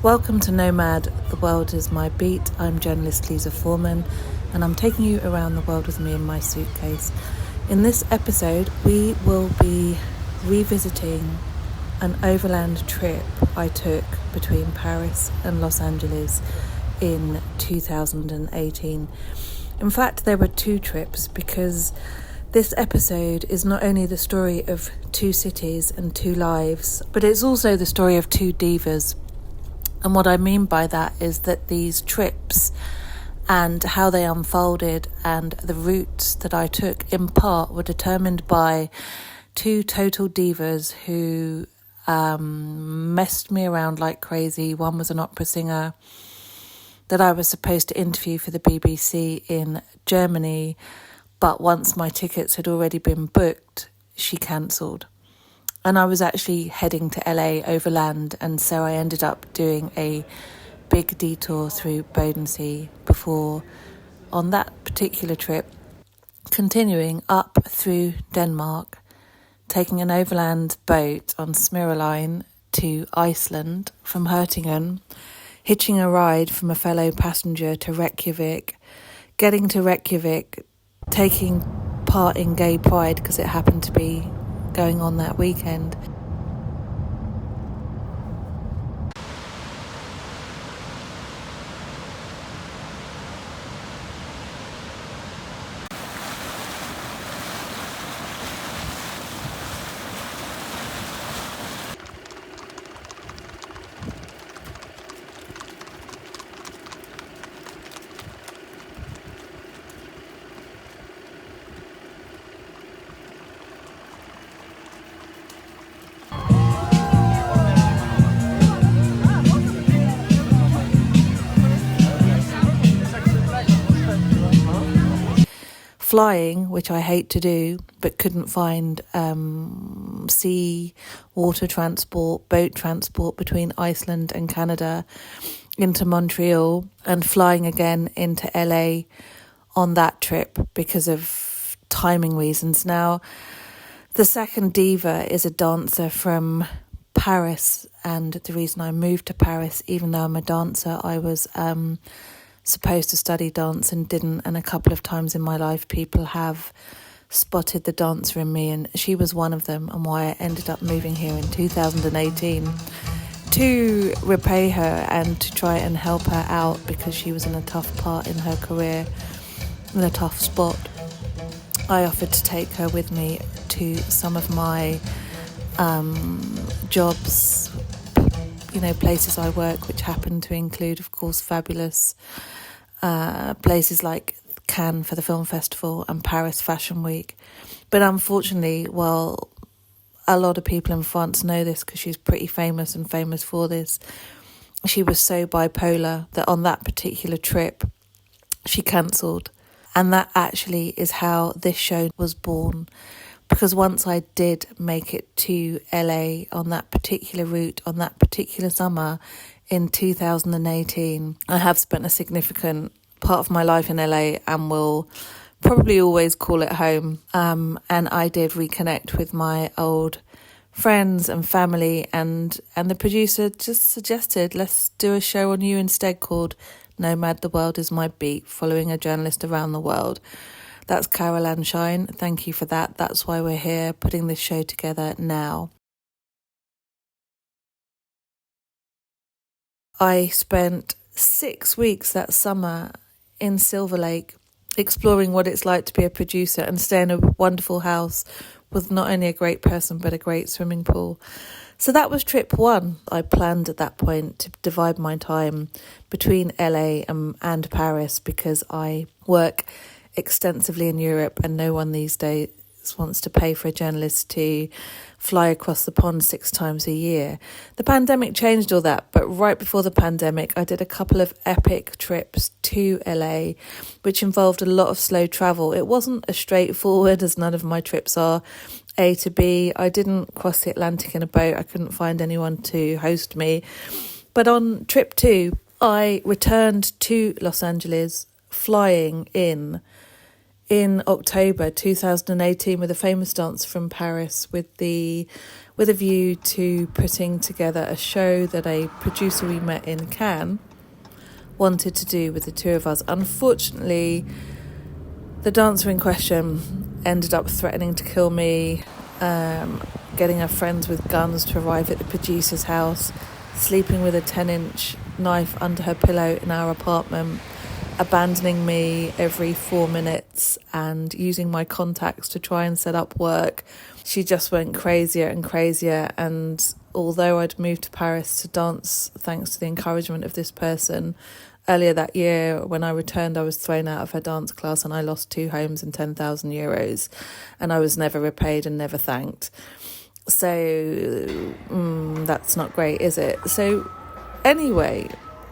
Welcome to Nomad, the world is my beat. I'm journalist Lisa Foreman, and I'm taking you around the world with me in my suitcase. In this episode, we will be revisiting an overland trip I took between Paris and Los Angeles in 2018. In fact, there were two trips because this episode is not only the story of two cities and two lives, but it's also the story of two divas. And what I mean by that is that these trips and how they unfolded and the routes that I took in part were determined by two total divas who messed me around like crazy. One was an opera singer that I was supposed to interview for the BBC in Germany, but once my tickets had already been booked, she cancelled. And I was actually heading to LA overland, and so I ended up doing a big detour through Bodensee before, on that particular trip, continuing up through Denmark, taking an overland boat on Smyrna Line to Iceland from Hertingen, hitching a ride from a fellow passenger to Reykjavik, getting to Reykjavik, taking part in Gay Pride because it happened to be going on that weekend. Flying, which I hate to do, but couldn't find sea, water transport, boat transport between Iceland and Canada into Montreal, and flying again into LA on that trip because of timing reasons. Now, the second diva is a dancer from Paris, and the reason I moved to Paris, even though I'm a dancer, I was supposed to study dance and didn't, and a couple of times in my life people have spotted the dancer in me, and she was one of them, and why I ended up moving here in 2018 to repay her and to try and help her out because she was in a tough part in her career, in a tough spot. I offered to take her with me to some of my jobs, places I work, which happen to include, of course, fabulous places like Cannes for the film festival and Paris Fashion Week. But unfortunately, well, a lot of people in France know this because she's pretty famous and famous for this. She was so bipolar that on that particular trip, she cancelled. And that actually is how this show was born. Because once I did make it to LA on that particular route, on that particular summer in 2018, I have spent a significant part of my life in LA and will probably always call it home. And I did reconnect with my old friends and family, and the producer just suggested, let's do a show on you instead called Nomad, the World is My Beat, following a journalist around the world. That's Carol Ann Shine. Thank you for that. That's why we're here putting this show together now. I spent 6 weeks that summer in Silver Lake exploring what it's like to be a producer and stay in a wonderful house with not only a great person but a great swimming pool. So that was trip one. I planned at that point to divide my time between LA and Paris because I work extensively in Europe and no one these days wants to pay for a journalist to fly across the pond 6 times a year. The pandemic changed all that, but right before the pandemic I did a couple of epic trips to LA which involved a lot of slow travel. It wasn't as straightforward as none of my trips are, A to B. I didn't cross the Atlantic in a boat. I couldn't find anyone to host me. But on trip 2 I returned to Los Angeles flying in in October 2018 with a famous dancer from Paris with a view to putting together a show that a producer we met in Cannes wanted to do with the two of us. Unfortunately, the dancer in question ended up threatening to kill me, getting her friends with guns to arrive at the producer's house, sleeping with a 10-inch knife under her pillow in our apartment, abandoning me every 4 minutes and using my contacts to try and set up work. She just went crazier and crazier, and although I'd moved to Paris to dance thanks to the encouragement of this person, earlier that year when I returned I was thrown out of her dance class and I lost 2 homes and 10,000 euros, and I was never repaid and never thanked. So that's not great, is it? So anyway,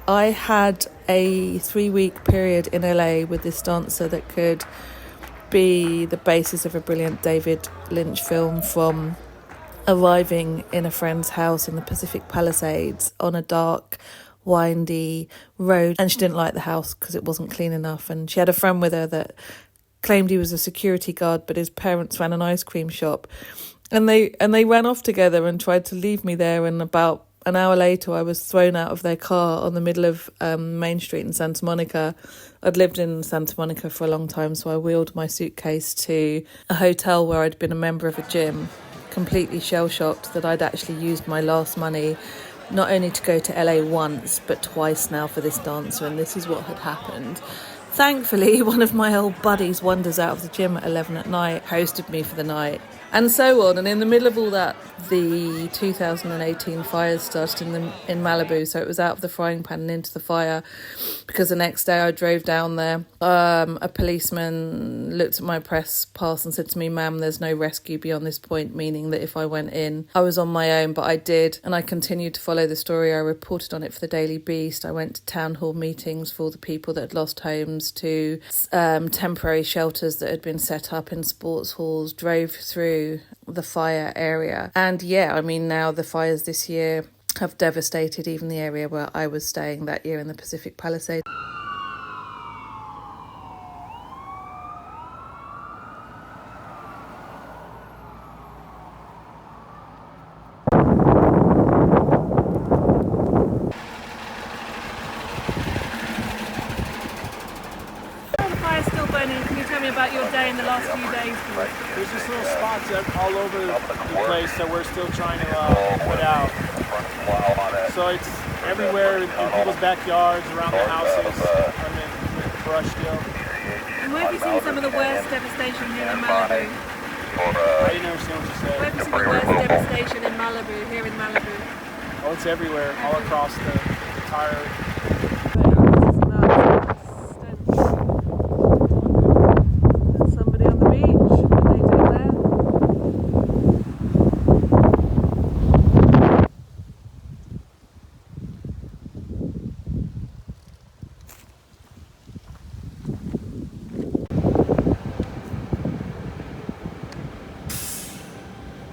I had a 3-week period in LA with this dancer that could be the basis of a brilliant David Lynch film, from arriving in a friend's house in the Pacific Palisades on a dark, windy road, and she didn't like the house because it wasn't clean enough, and she had a friend with her that claimed he was a security guard, but his parents ran an ice cream shop, and they ran off together and tried to leave me there, and about an hour later I was thrown out of their car on the middle of Main Street in Santa Monica. I'd lived in Santa Monica for a long time, so I wheeled my suitcase to a hotel where I'd been a member of a gym, completely shell-shocked that I'd actually used my last money not only to go to LA once but twice now for this dancer, and this is what had happened. Thankfully, one of my old buddies wanders out of the gym at 11 at night, hosted me for the night, and so on. And in the middle of all that, the 2018 fires started in Malibu, so it was out of the frying pan and into the fire, because the next day I drove down there. A policeman looked at my press pass and said to me, "Ma'am, there's no rescue beyond this point," meaning that if I went in, I was on my own, but I did, and I continued to follow the story. I reported on it for the Daily Beast. I went to town hall meetings for all the people that had lost homes, to temporary shelters that had been set up in sports halls, drove through the fire area. And yeah, I mean, now the fires this year have devastated even the area where I was staying that year in the Pacific Palisades. Can you tell me about your day in the last few days? There's just little spots all over the place that we're still trying to put out. So it's everywhere in people's backyards, around the houses, with brush still. And where have you seen some of the worst devastation here in Malibu? I didn't understand what you said. Where have you seen the worst devastation in Malibu, here in Malibu? Oh, it's everywhere, all across the entire...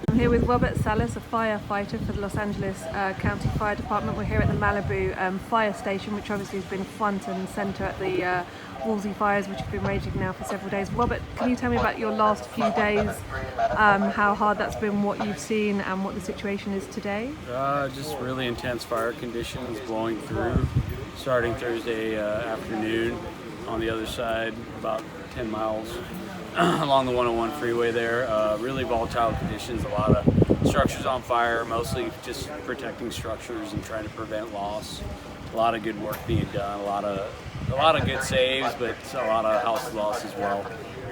I'm here with Robert Salas, a firefighter for the Los Angeles County Fire Department. We're here at the Malibu fire station, which obviously has been front and centre at the Woolsey fires, which have been raging now for several days. Robert, can you tell me about your last few days, how hard that's been, what you've seen, and what the situation is today? Just really intense fire conditions blowing through, starting Thursday afternoon on the other side, about 10 miles along the 101 freeway there. Really volatile conditions, a lot of structures on fire, mostly just protecting structures and trying to prevent loss. A lot of good work being done, a lot of good saves, but a lot of house loss as well.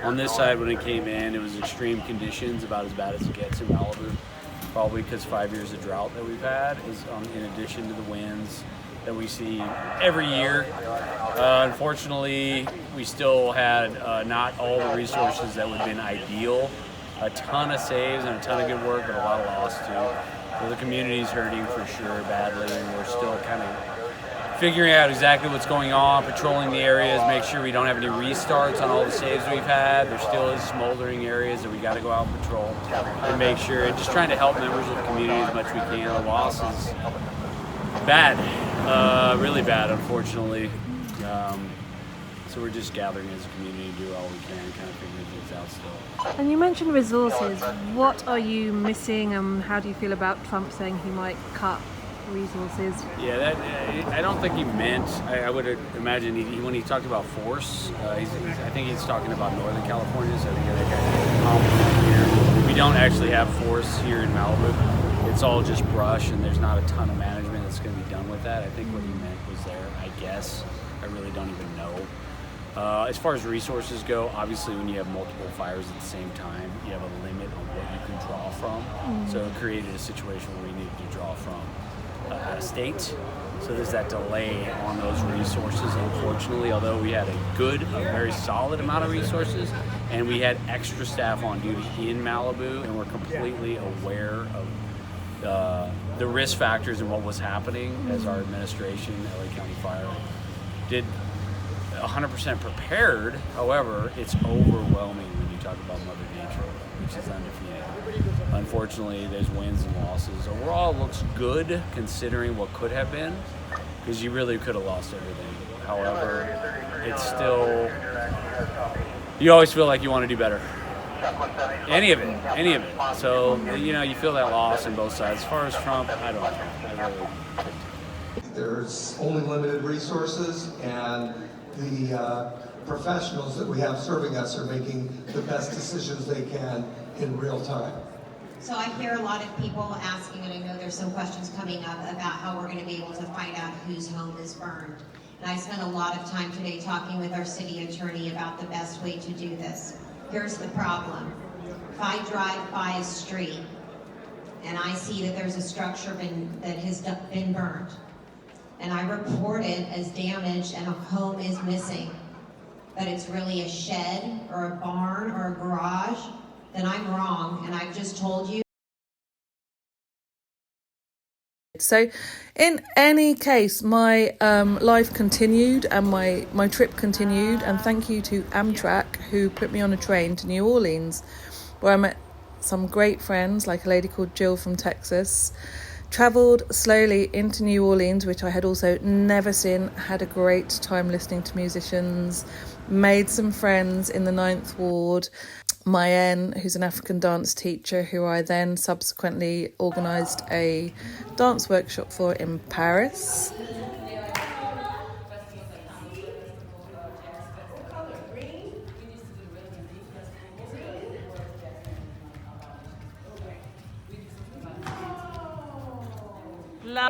On this side, when it came in, it was extreme conditions, about as bad as it gets in Malibu. Probably because 5 years of drought that we've had is in addition to the winds that we see every year. Unfortunately, we still had not all the resources that would have been ideal. A ton of saves and a ton of good work, but a lot of loss too. So the community's hurting for sure badly, and we're still kind of figuring out exactly what's going on, patrolling the areas, make sure we don't have any restarts on all the saves we've had. There still is smoldering areas that we got to go out and patrol and make sure, and just trying to help members of the community as much as we can. The loss is bad, really bad, unfortunately. So we're just gathering as a community to do all we can, kind of figuring things out still. And you mentioned resources. What are you missing, and how do you feel about Trump saying he might cut resources? Yeah, that I don't think he meant. I would imagine when he talked about force, I think he's talking about Northern California. So I think that guy here. We don't actually have force here in Malibu. It's all just brush, and there's not a ton of management that's going to be done with that. I think what he meant was there. I guess I really don't even know. As far as resources go, obviously when you have multiple fires at the same time, you have a limit on what you can draw from. So it created a situation where we needed to draw from out of state. So there's that delay on those resources, unfortunately, although we had a very solid amount of resources, and we had extra staff on duty in Malibu, and we're completely aware of the risk factors and what was happening as our administration, LA County Fire, did 100% prepared. However, it's overwhelming when you talk about Mother Nature, which is undefeated. Unfortunately, there's wins and losses. Overall, it looks good considering what could have been, because you really could have lost everything. However, it's still, you always feel like you want to do better. Any of it. So, you feel that loss on both sides. As far as Trump, I don't know. There's only limited resources, and the professionals that we have serving us are making the best decisions they can in real time. So I hear a lot of people asking, and I know there's some questions coming up about how we're going to be able to find out whose home is burned. And I spent a lot of time today talking with our city attorney about the best way to do this. Here's the problem. If I drive by a street and I see that there's a structure that has been burned, and I report it as damaged and a home is missing, but it's really a shed or a barn or a garage, then I'm wrong, and I've just told you. So in any case, my life continued and my trip continued, and thank you to Amtrak, who put me on a train to New Orleans, where I met some great friends, like a lady called Jill from Texas. Travelled slowly into New Orleans, which I had also never seen, had a great time listening to musicians, made some friends in the 9th Ward. Mayen, who's an African dance teacher, who I then subsequently organised a dance workshop for in Paris.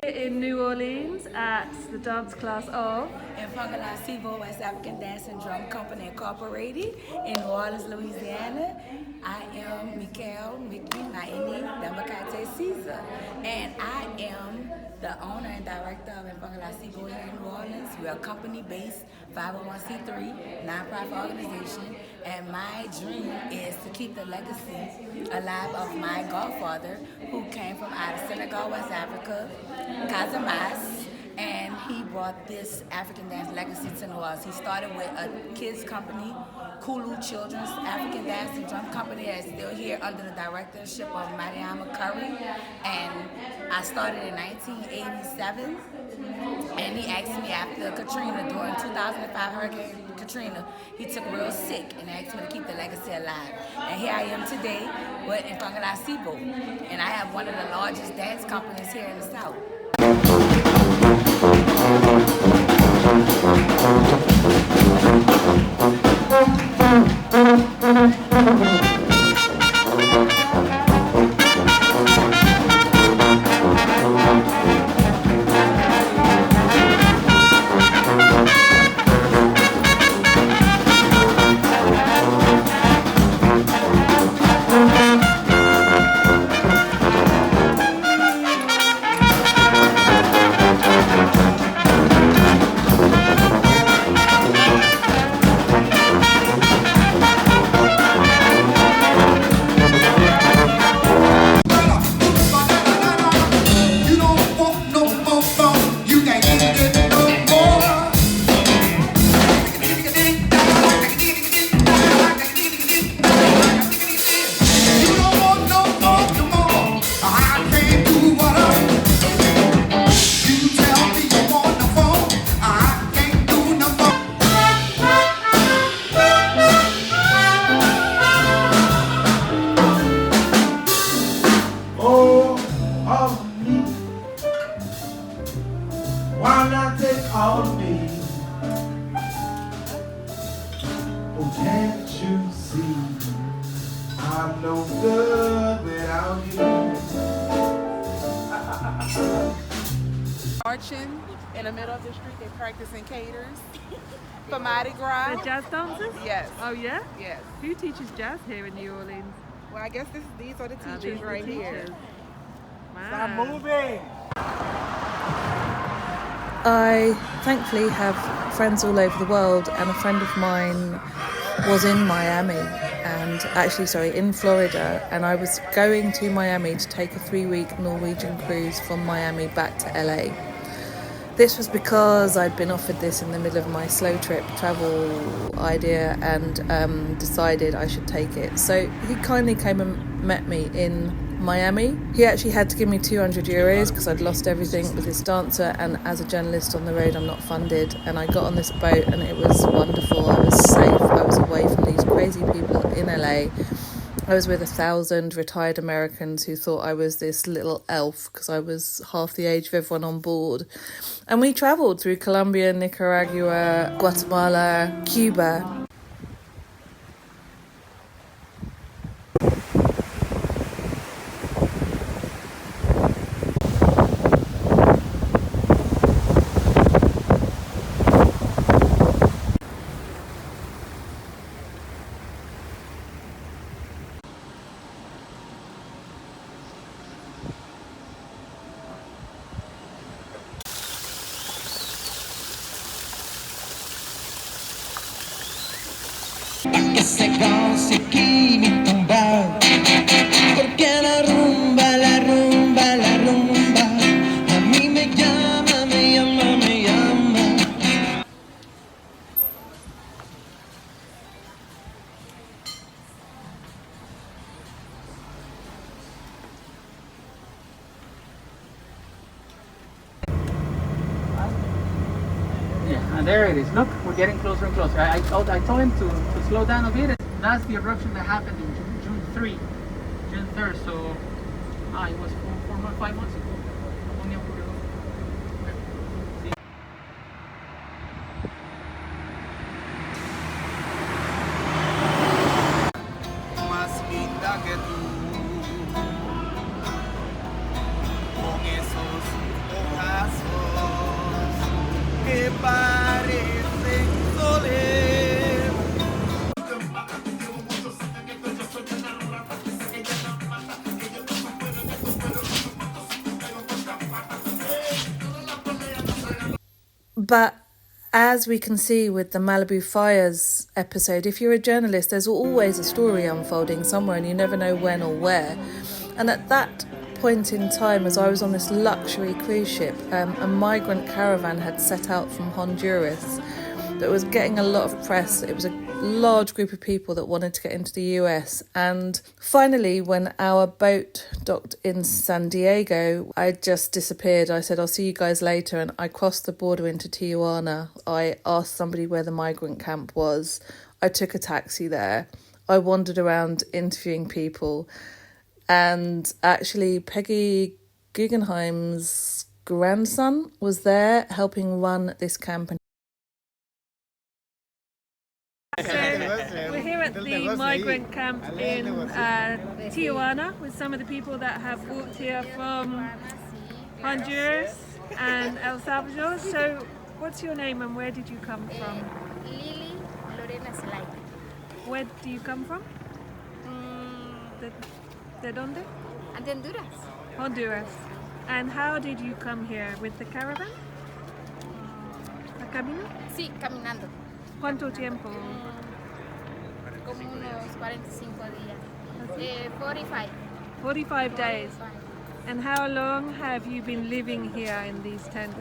In New Orleans at the dance class of Malibu, West African Dance and Drum Company Incorporated in New Orleans, Louisiana. I am Mikael Mickey Naini Damakate Caesar, and I am the owner and director of Malibu here in New Orleans. We are a company-based 501c3 nonprofit organization, and my dream is to keep the legacy alive of my godfather, who came from out of Senegal, West Africa, Casamance, and he brought this African dance legacy to New Orleans. He started with a kids company, Kulu Children's African Dance and Drum Company, that's still here under the directorship of Mariama Curry. And I started in 1987, and he asked me after Katrina, during 2005 Hurricane Katrina, he took real sick and asked me to keep the legacy alive. And here I am today with Malibu, and I have one of the largest dance companies here in the South. on me. Oh, can't you see I'm no good without you? Marching in the middle of the street, they practicing caters for Mardi Gras. The jazz dancers? Yes. Oh yeah? Yes. Who teaches jazz here in New Orleans? Well, I guess these are the These teachers are right the here. teachers. Stop Wow. moving! I thankfully have friends all over the world, and a friend of mine was in Miami in Florida, and I was going to Miami to take a 3-week Norwegian cruise from Miami back to LA. This was because I'd been offered this in the middle of my slow trip travel idea and decided I should take it. So he kindly came and met me in Miami. He actually had to give me €200 because I'd lost everything with this dancer, and as a journalist on the road I'm not funded, and I got on this boat and it was wonderful. I was safe, I was away from these crazy people in LA. I was with 1,000 retired Americans who thought I was this little elf because I was half the age of everyone on board. And we travelled through Colombia, Nicaragua, Guatemala, Cuba. Se goce aquí mi tumbao, porque la rumba, la rumba, la rumba, a mí me llama, me llama, me llama. Yeah, and there it is. Look, we're getting closer and closer. I told him to slow down a bit. That's the eruption that happened in June 3rd. So, it was 5 months ago. Only a week ago. See? Más linda que tú, con esos ojazos que parecen soles. But as we can see with the Malibu fires episode, if you're a journalist, there's always a story unfolding somewhere and you never know when or where. And at that point in time, as I was on this luxury cruise ship, a migrant caravan had set out from Honduras that was getting a lot of press. It was a large group of people that wanted to get into the US. And finally, when our boat docked in San Diego, I just disappeared. I said, I'll see you guys later. And I crossed the border into Tijuana. I asked somebody where the migrant camp was. I took a taxi there. I wandered around interviewing people. And actually, Peggy Guggenheim's grandson was there helping run this camp. So we're here at the migrant camp in Tijuana with some of the people that have walked here from Honduras and El Salvador. So what's your name and where did you come from? Lily Lorena Zelaya. Where do you come from? ¿De dónde? De Honduras. Honduras. And how did you come here? With the caravan? ¿A camino? Sí, caminando. ¿Cuánto tiempo? Como unos 45 días. 45. 45 days. And how long have you been living here in these tents?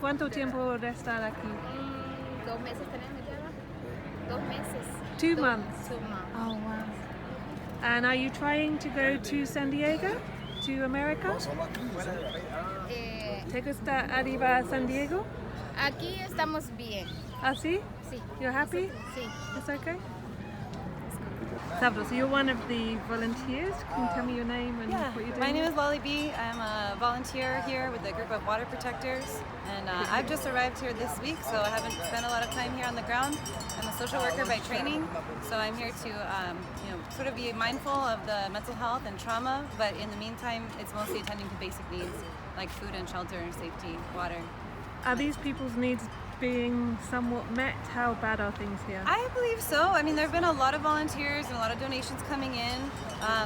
¿Cuánto tiempo restar aquí? 2 meses tenemos ya. 2 meses. 2 months? 2 months. Oh, wow. And are you trying to go to San Diego? To America? ¿Te gusta arriba San Diego? Aquí estamos bien. ¿Ah, sí? Sí. You're happy? Sí. It's okay? Salvador, so you're one of the volunteers. Can you tell me your name and what you're doing? My name is Lolly B. I'm a volunteer here with a group of water protectors, and I've just arrived here this week, so I haven't spent a lot of time here on the ground. I'm a social worker by training, so I'm here to sort of be mindful of the mental health and trauma, but in the meantime, it's mostly attending to basic needs like food and shelter, safety, water. Are these people's needs being somewhat met? How bad are things here? I believe so. I mean, there have been a lot of volunteers and a lot of donations coming in.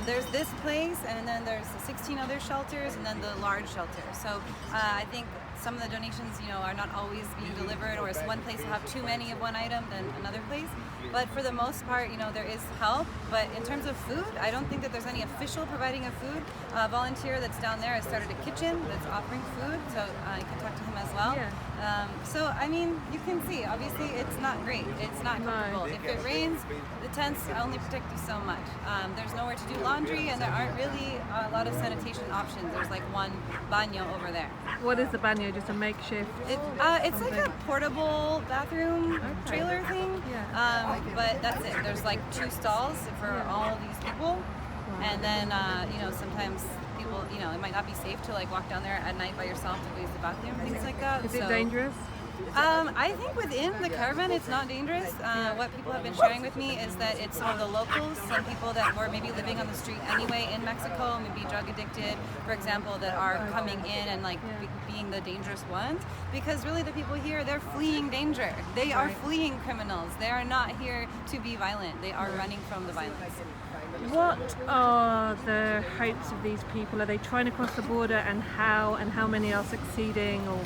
There's this place, and then there's 16 other shelters, and then the large shelter. So I think some of the donations, are not always being delivered, or one place will have too many of one item than another place. But for the most part, there is help. But in terms of food, I don't think that there's any official providing of food. A volunteer that's down there has started a kitchen that's offering food, so you can talk to him as well. Yeah. So, I mean, you can see, obviously, it's not great. It's not comfortable. If it rains, the tents only protect you so much. There's nowhere to do laundry, and there aren't really a lot of sanitation options. There's like one baño over there. What is the baño? Just a makeshift? It's like a portable bathroom trailer thing, but that's it. There's like 2 stalls for all these people, and then sometimes people, it might not be safe to like walk down there at night by yourself to use the bathroom, things like that. Is it dangerous? I think within the caravan it's not dangerous. What people have been sharing with me is that it's some of the locals, some people that were maybe living on the street anyway in Mexico, maybe drug addicted, for example, that are coming in and like being the dangerous ones. Because really the people here, they're fleeing danger. They are fleeing criminals. They are not here to be violent. They are running from the violence. What are the hopes of these people? Are they trying to cross the border, and how many are succeeding? Or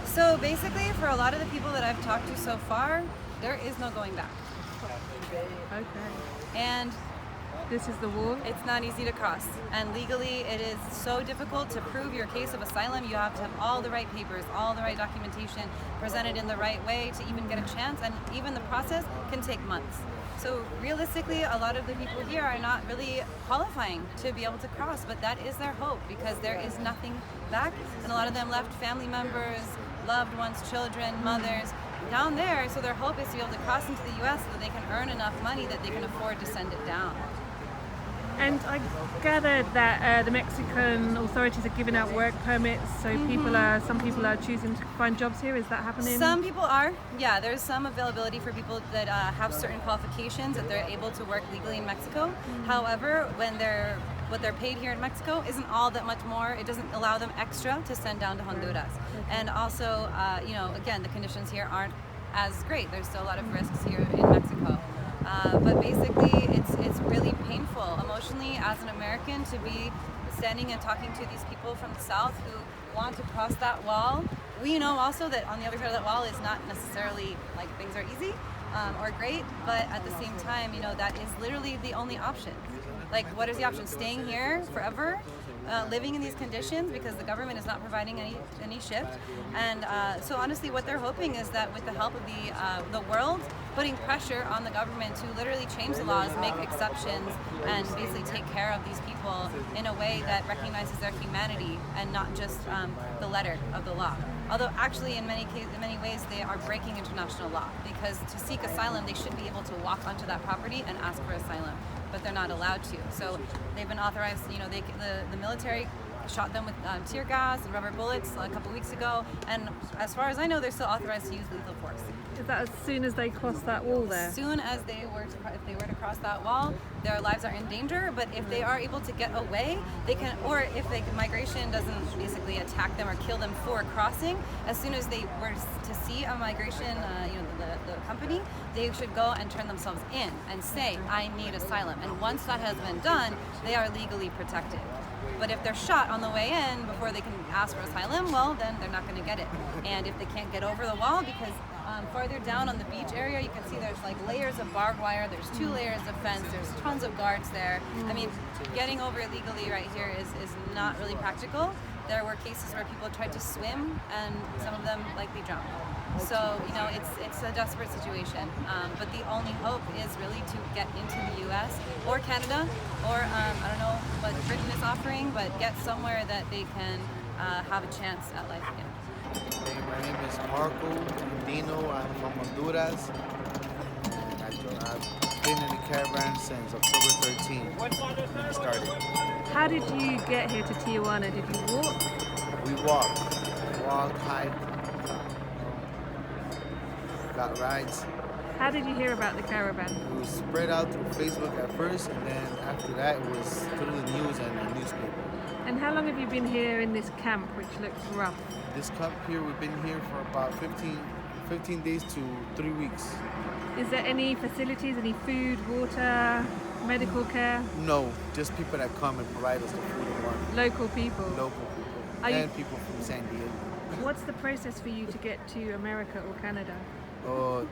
so basically, for a lot of the people that I've talked to so far, there is no going back. Okay. And this is the wall? It's not easy to cross. And legally, it is so difficult to prove your case of asylum. You have to have all the right papers, all the right documentation, presented in the right way to even get a chance. And even the process can take months. So realistically, a lot of the people here are not really qualifying to be able to cross, but that is their hope because there is nothing back. And a lot of them left family members, loved ones, children, mothers down there. So their hope is to be able to cross into the U.S. so that they can earn enough money that they can afford to send it down. And I gathered that the Mexican authorities are giving out work permits, so some people are choosing to find jobs here. Is that happening? Some people are. Yeah, there's some availability for people that have certain qualifications that they're able to work legally in Mexico. However, what they're paid here in Mexico isn't all that much more. It doesn't allow them extra to send down to Honduras. And also, again, the conditions here aren't as great. There's still a lot of risks here in Mexico. But basically, it's really painful emotionally as an American to be standing and talking to these people from the South who want to cross that wall. We know also that on the other side of that wall is not necessarily like things are easy or great, but at the same time, that is literally the only option. Like, what is the option? Staying here forever? Living in these conditions because the government is not providing any shift. And so honestly, what they're hoping is that with the help of the world, putting pressure on the government to literally change the laws, make exceptions, and basically take care of these people in a way that recognizes their humanity and not just the letter of the law. Although actually in many ways they are breaking international law because to seek asylum they should be able to walk onto that property and ask for asylum, but they're not allowed to. So they've been authorized, the military shot them with tear gas and rubber bullets a couple weeks ago, and as far as I know they're still authorized to use lethal force. Is that as soon as they cross that wall there? As soon as if they were to cross that wall, their lives are in danger, but if they are able to get away, they can, or if migration doesn't basically attack them or kill them for crossing, as soon as they were to see a migration, the company, they should go and turn themselves in and say, I need asylum. And once that has been done, they are legally protected. But if they're shot on the way in before they can ask for asylum, well, then they're not going to get it. And if they can't get over the wall, because farther down on the beach area, you can see there's like layers of barbed wire, there's 2 layers of fence, there's tons of guards there. I mean, getting over illegally right here is not really practical. There were cases where people tried to swim and some of them likely drowned. So, it's a desperate situation. But the only hope is really to get into the U.S. or Canada or, I don't know what Britain is offering, but get somewhere that they can have a chance at life again. Hey, my name is Marco Dino. I'm from Honduras. I been in the caravan since October 13th when it started. How did you get here to Tijuana? Did you walk? We walked, hiked, got rides. How did you hear about the caravan? It was spread out through Facebook at first, and then after that it was through the news and the newspaper. And how long have you been here in this camp, which looks rough? This camp here, we've been here for about 15 days to 3 weeks. Is there any facilities, any food, water, medical care? No, just people that come and provide us the food and water. Local people? Local people. And people from San Diego. What's the process for you to get to America or Canada? You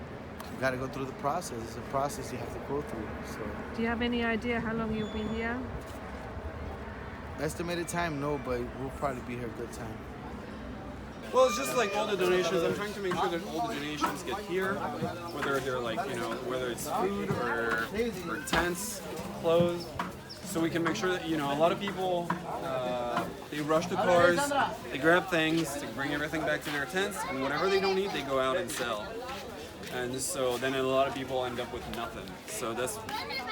got to go through the process. It's a process you have to go through. So, do you have any idea how long you'll be here? Estimated time, no, but we'll probably be here a good time. Well, it's just like all the donations. I'm trying to make sure that all the donations get here, whether they're like, whether it's food or tents, clothes, so we can make sure that, a lot of people, they rush the cars, they grab things, they bring everything back to their tents, and whatever they don't need, they go out and sell. And so then a lot of people end up with nothing. So that's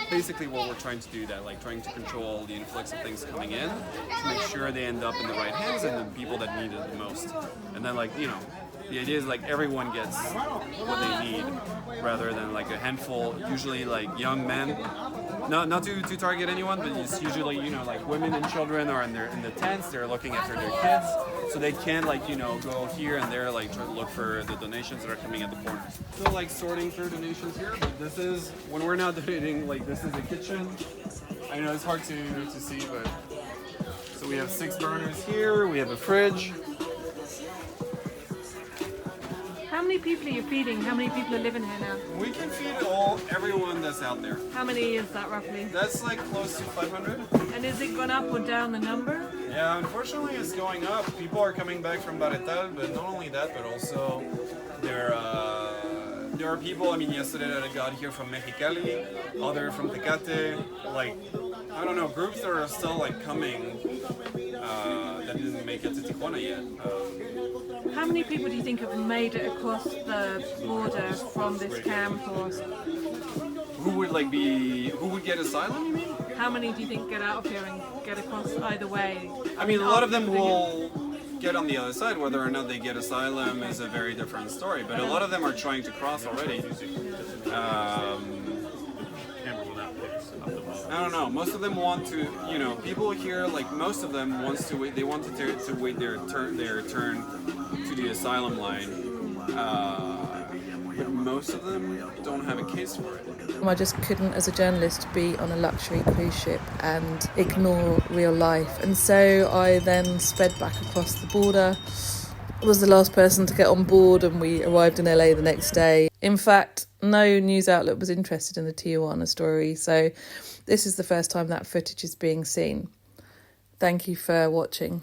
basically what we're trying to do, that like trying to control the influx of things coming in to make sure they end up in the right hands and the people that need it the most. And then the idea is like everyone gets what they need rather than like a handful, usually like young men. Not to target anyone, but it's usually, like women and children are in the tents, they're looking after their kids, so they can go here and there, like try to look for the donations that are coming at the corners. So like sorting through donations here, but this is, when we're not donating, like this is a kitchen. I know it's hard to see, but so we have 6 burners here, we have a fridge. How many people are you feeding? How many people are living here now? We can feed everyone that's out there. How many is that roughly? That's like close to 500. And is it gone up or down the number? Yeah, unfortunately it's going up. People are coming back from Baretal, but not only that, but also there are people, yesterday that I got here from Mexicali, other from Tecate, I don't know, groups that are still coming that didn't make it to Tijuana yet. How many people do you think have made it across the border from this camp? Or who would get asylum, you mean? How many do you think get out of here and get across either way? A lot of them will get on the other side. Whether or not they get asylum is a very different story, but a lot of them are trying to cross already. I don't know. Most of them want to, people here, most of them wants to wait. They want to wait their turn to the asylum line. But most of them don't have a case for it. I just couldn't, as a journalist, be on a luxury cruise ship and ignore real life. And so I then sped back across the border. I was the last person to get on board, and we arrived in LA the next day. In fact, no news outlet was interested in the Tijuana story, so this is the first time that footage is being seen. Thank you for watching.